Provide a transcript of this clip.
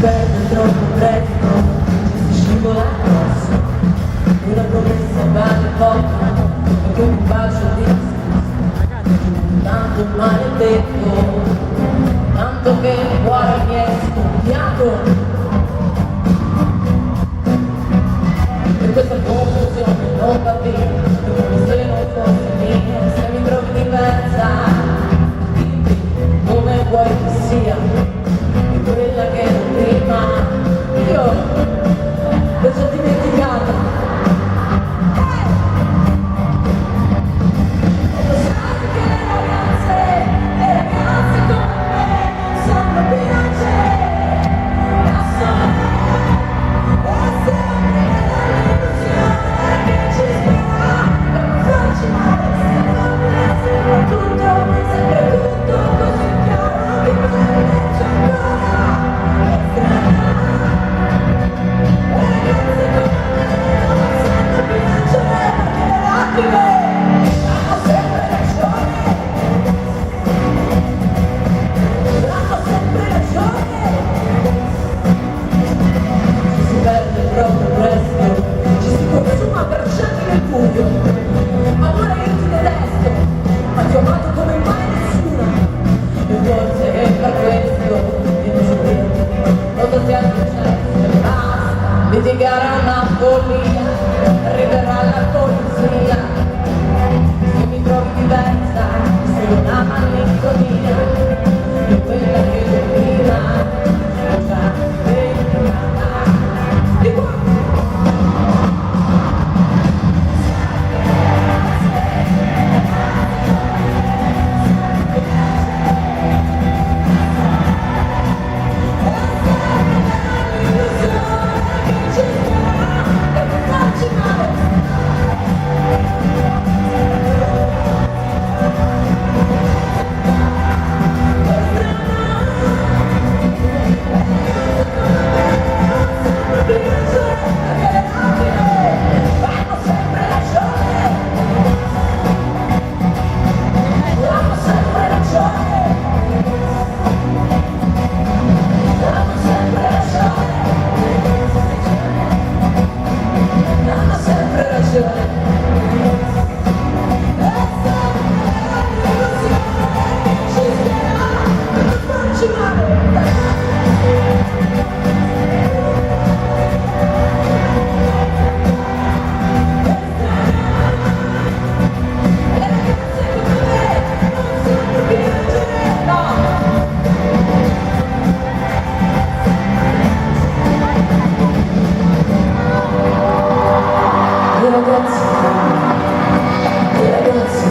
perde troppo presto, ci si scivola addosso. Una promessa vale poco, e con un bacio di tanto maledetto, tanto che il cuore mi è scoppiato. E questa confusione non va via, come se non fosse mia, se mi trovi diversa, dimmi come vuoi che sia, di quella che ero prima. Io l'ho già dimenticata. Amore, io ti detesto, ma ti ho amato come mai nessuno. E forse è per questo che non so cosa sia successo e basta. Litigare è una follia, arriverà la polizia. Se mi trovi diversa, sei una malinconia, di quella che ero prima, ho già dimenticata. Di qua! Ragazzi,